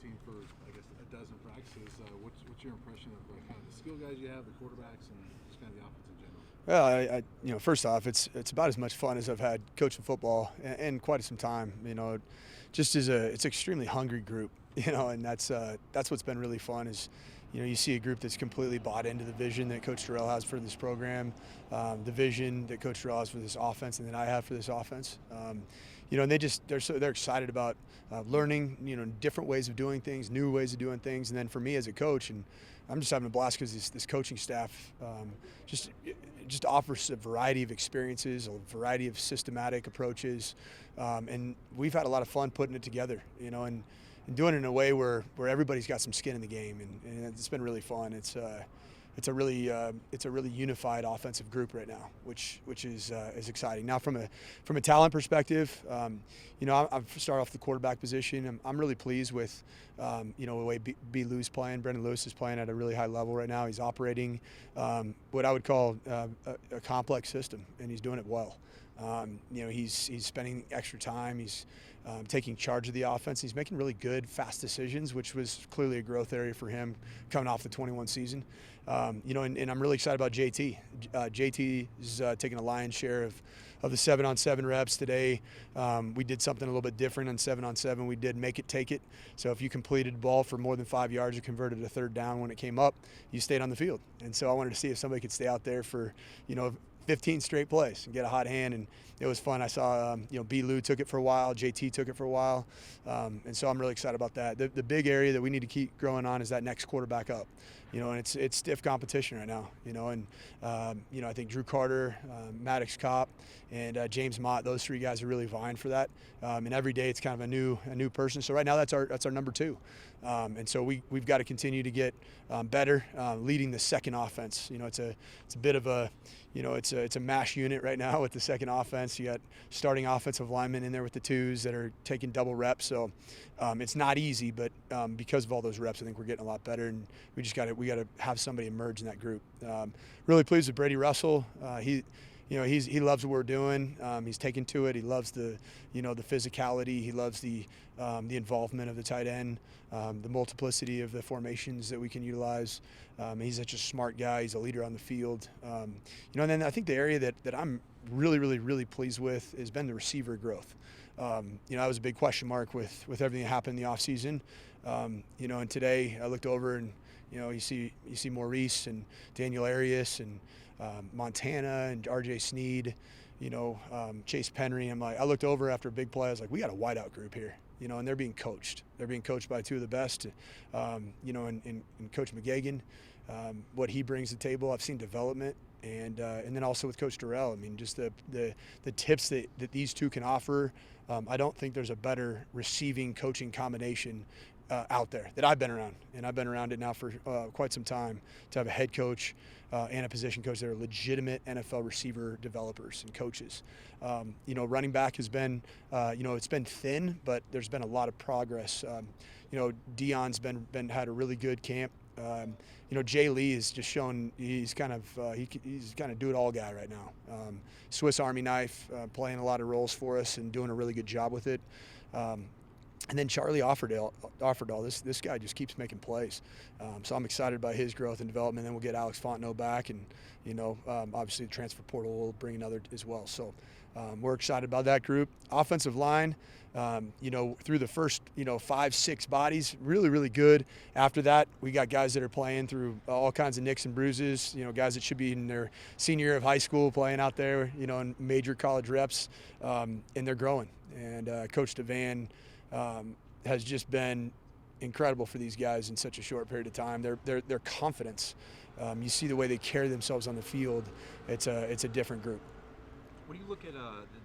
team for, I guess, a dozen practices. What's your impression of kind of the skill guys you have, the quarterbacks, and just kind of the offense in general? Well, first off, it's about as much fun as I've had coaching football in quite some time. Just it's extremely hungry group. And that's what's been really fun is, you see a group that's completely bought into the vision that Coach Terrell has for this program, the vision that Coach Terrell has for this offense, and that I have for this offense. And they're excited about learning, different ways of doing things, new ways of doing things, and then for me as a coach, and I'm just having a blast because this coaching staff just offers a variety of experiences, a variety of systematic approaches, and we've had a lot of fun putting it together, and doing it in a way where everybody's got some skin in the game, and it's been really fun. It's a really unified offensive group right now, which is exciting. Now from a talent perspective, I've started off the quarterback position. I'm really pleased with the way B. Lou's playing. Brendan Lewis is playing at a really high level right now. He's operating what I would call a complex system, and he's doing it well. He's spending extra time. He's taking charge of the offense. He's making really good, fast decisions, which was clearly a growth area for him coming off the 21 season. And I'm really excited about JT. JT is taking a lion's share of the 7-on-7 reps today. We did something a little bit different on 7-on-7. We did make it, take it. So if you completed the ball for more than 5 yards, you converted a third down when it came up, you stayed on the field. And so I wanted to see if somebody could stay out there for, 15 straight plays and get a hot hand, and it was fun. I saw B. Lou took it for a while, JT took it for a while, and so I'm really excited about that. The big area that we need to keep growing on is that next quarterback up, and it's stiff competition right now, and I think Drew Carter, Maddox Kopp, and James Mott, those three guys are really vying for that, and every day it's kind of a new person. So right now that's our number two, and so we've got to continue to get better leading the second offense. It's a bit of a it's a mash unit right now with the second offense. You got starting offensive linemen in there with the twos that are taking double reps. So it's not easy, but because of all those reps, I think we're getting a lot better. And we got to have somebody emerge in that group. Really pleased with Brady Russell. He loves what we're doing. He's taken to it. He loves the physicality. He loves the involvement of the tight end, the multiplicity of the formations that we can utilize. He's such a smart guy. He's a leader on the field. And then I think the area that I'm really, really, really pleased with has been the receiver growth. That was a big question mark with everything that happened in the offseason. And today I looked over and, you see Maurice and Daniel Arias and Montana and R.J. Sneed, Chase Penry. I looked over after a big play. I was like, we got a wideout group here, and they're being coached. They're being coached by two of the best, and Coach McGagan, what he brings to the table. I've seen development, and then also with Coach Terrell. Just the tips that these two can offer. I don't think there's a better receiving coaching combination out there that I've been around, and I've been around it now for quite some time, to have a head coach and a position coach that are legitimate NFL receiver developers and coaches. Running back has been, it's been thin, but there's been a lot of progress. Dion's had a really good camp. Jay Lee has just shown he's kind of do-it-all guy right now. Swiss Army knife, playing a lot of roles for us and doing a really good job with it. And then Charlie Offerdahl, this guy just keeps making plays. So I'm excited by his growth and development. Then we'll get Alex Fontenot back, and obviously the transfer portal will bring another as well. So we're excited about that group. Offensive line, through the first 5-6 bodies, really, really good. After that, we got guys that are playing through all kinds of nicks and bruises. Guys that should be in their senior year of high school playing out there, in major college reps, and they're growing. And Coach DeVan has just been incredible for these guys in such a short period of time. Their confidence, you see the way they carry themselves on the field. It's a different group. When you look at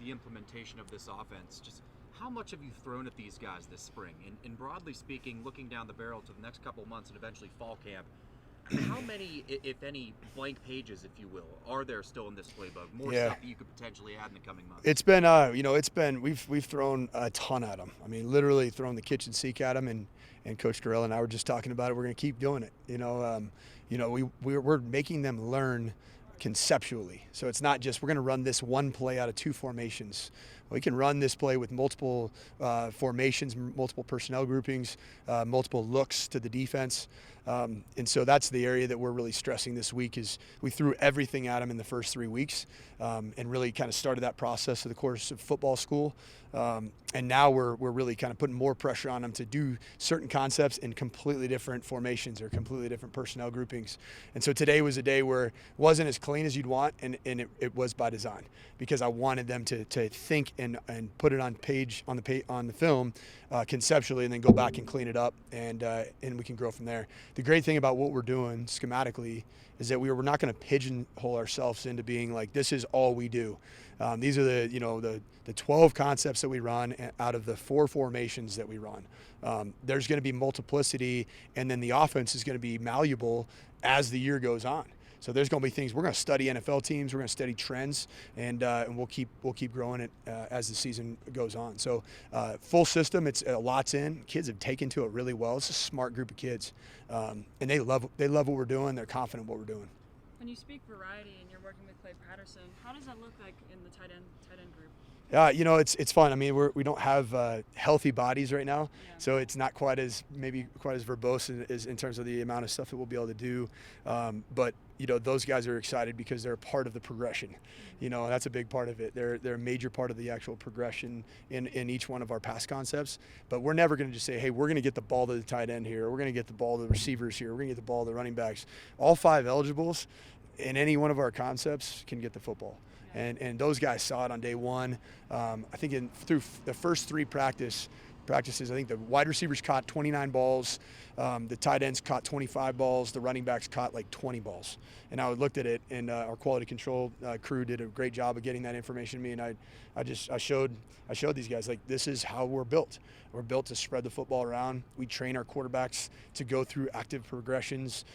the implementation of this offense, just how much have you thrown at these guys this spring? And broadly speaking, looking down the barrel to the next couple of months and eventually fall camp, how many, if any, blank pages, if you will, are there still in this playbook? More stuff that you could potentially add in the coming months? It's been we've thrown a ton at them. Literally thrown the kitchen sink at them, and Coach Terrell and I were just talking about it. We're going to keep doing it. We're making them learn conceptually. So it's not just we're going to run this one play out of two formations. we can run this play with multiple formations, multiple personnel groupings, multiple looks to the defense. And so that's the area that we're really stressing this week. Is we threw everything at them in the first 3 weeks, and really kind of started that process of the course of football school. And now we're really kind of putting more pressure on them to do certain concepts in completely different formations or completely different personnel groupings. And so today was a day where it wasn't as clean as you'd want, and it was by design, because I wanted them to think and put it on the film conceptually, and then go back and clean it up, and we can grow from there. The great thing about what we're doing schematically is that we're not going to pigeonhole ourselves into being like, this is all we do. These are the 12 concepts that we run out of the 4 formations that we run. There's going to be multiplicity, and then the offense is going to be malleable as the year goes on. So there's going to be things we're going to study NFL teams, we're going to study trends, and we'll keep growing it as the season goes on. So full system, it's a lot's in. Kids have taken to it really well. It's a smart group of kids, and they love what we're doing. They're confident in what we're doing. When you speak variety and you're working with Clay Patterson, how does that look like in the tight end group? It's fun. I mean, we don't have healthy bodies right now, so it's not quite as verbose as in terms of the amount of stuff that we'll be able to do. But those guys are excited because they're a part of the progression. That's a big part of it. They're a major part of the actual progression in each one of our pass concepts. But we're never going to just say, hey, we're going to get the ball to the tight end here, or we're going to get the ball to the receivers here, we're going to get the ball to the running backs. All 5 eligibles in any one of our concepts can get the football. And those guys saw it on day one. I think through the first 3 practices, I think the wide receivers caught 29 balls, the tight ends caught 25 balls, the running backs caught like 20 balls. And I looked at it, and our quality control crew did a great job of getting that information to me. And I showed these guys, like, this is how we're built. We're built to spread the football around. We train our quarterbacks to go through active progressions,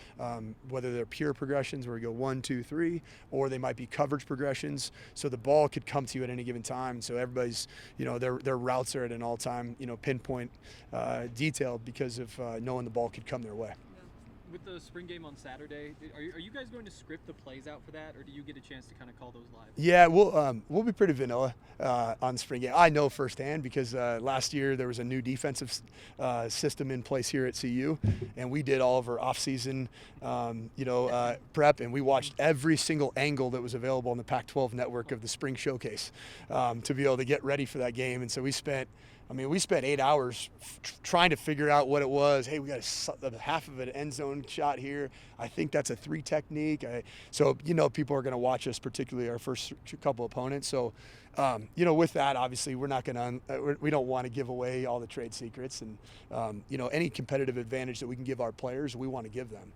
whether they're pure progressions where we go 1, 2, 3, or they might be coverage progressions. So the ball could come to you at any given time. So everybody's, their routes are at an all-time, pinpoint detail because of knowing the ball could come their way. With the spring game on Saturday, are you guys going to script the plays out for that, or do you get a chance to kind of call those live? Yeah, we'll be pretty vanilla on spring game. I know firsthand because last year there was a new defensive system in place here at CU, and we did all of our off-season, prep, and we watched every single angle that was available on the Pac-12 network of the spring showcase to be able to get ready for that game. And so we spent 8 hours trying to figure out what it was. Hey, we got half of an end zone shot here. I think that's a 3 technique. So people are going to watch us, particularly our first couple opponents. So, with that, obviously, we don't want to give away all the trade secrets, and any competitive advantage that we can give our players, we want to give them.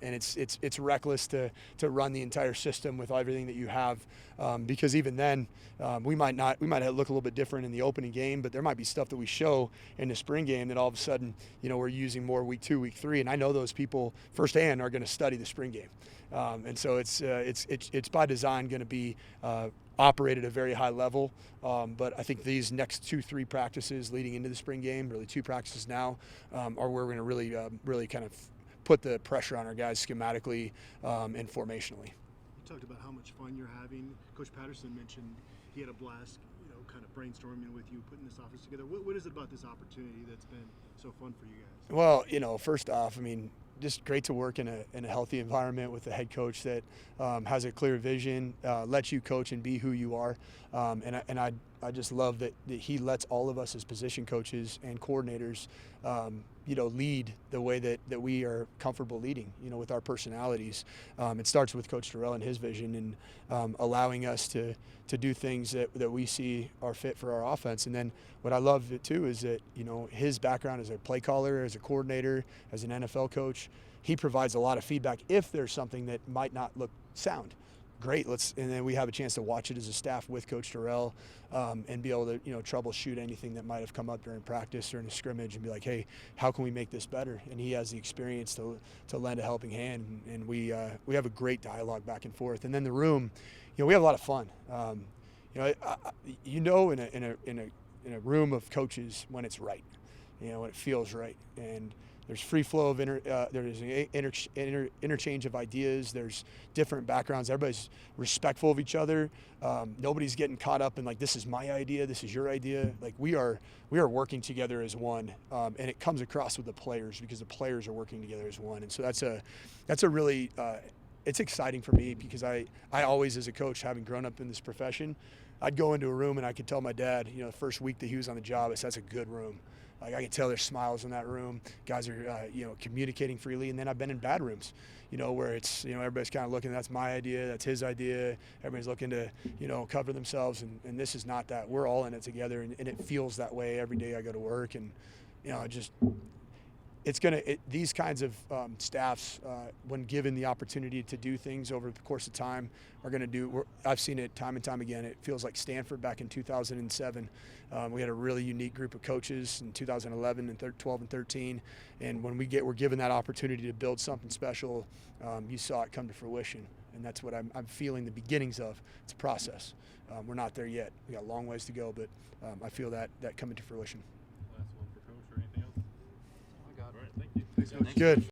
And it's reckless to run the entire system with everything that you have, because even then, we might look a little bit different in the opening game, but there might be stuff that we show in the spring game that all of a sudden, we're using more week 2, week 3, and I know those people firsthand are going to study the spring game, and so it's by design going to be operate at a very high level, but I think these next 2-3 practices leading into the spring game, really 2 practices now, are where we're going to really kind of put the pressure on our guys schematically and formationally. You talked about how much fun you're having. Coach Patterson mentioned he had a blast, kind of brainstorming with you, putting this offense together. What is it about this opportunity that's been so fun for you guys? Well, first off, just great to work in a healthy environment with a head coach that has a clear vision, lets you coach and be who you are, and I just love that he lets all of us as position coaches and coordinators lead the way that we are comfortable leading, with our personalities. It starts with Coach Terrell and his vision, and allowing us to do things that we see are fit for our offense. And then what I love too is that his background as a play caller, as a coordinator, as an NFL coach, he provides a lot of feedback if there's something that might not look sound. Great, and then we have a chance to watch it as a staff with Coach Terrell, and be able to troubleshoot anything that might have come up during practice or in a scrimmage, and be like, hey, how can we make this better? And he has the experience to lend a helping hand, and we have a great dialogue back and forth. And then the room, we have a lot of fun. In a room of coaches when it's right, when it feels right, and there's free flow of there's an interchange of ideas. There's different backgrounds. Everybody's respectful of each other. Nobody's getting caught up in like, this is my idea, this is your idea. Like we are working together as one, and it comes across with the players because the players are working together as one. And so that's a really it's exciting for me because I always, as a coach, having grown up in this profession, I'd go into a room and I could tell my dad, the first week that he was on the job, I said, that's a good room. Like I can tell there's smiles in that room. Guys are, communicating freely. And then I've been in bad rooms, where it's, everybody's kind of looking, that's my idea, that's his idea. Everybody's looking to, cover themselves. And this is not that. We're all in it together. And it feels that way every day I go to work. And, these kinds of staffs, when given the opportunity to do things over the course of time, are going to do. I've seen it time and time again. It feels like Stanford back in 2007. We had a really unique group of coaches in 2011 and 12 and 13, and when we're given that opportunity to build something special, you saw it come to fruition, and that's what I'm feeling the beginnings of. It's a process. We're not there yet. We got a long ways to go, but I feel that coming to fruition. Last one for Coach or anything else? I got it. All right, thank you. Good.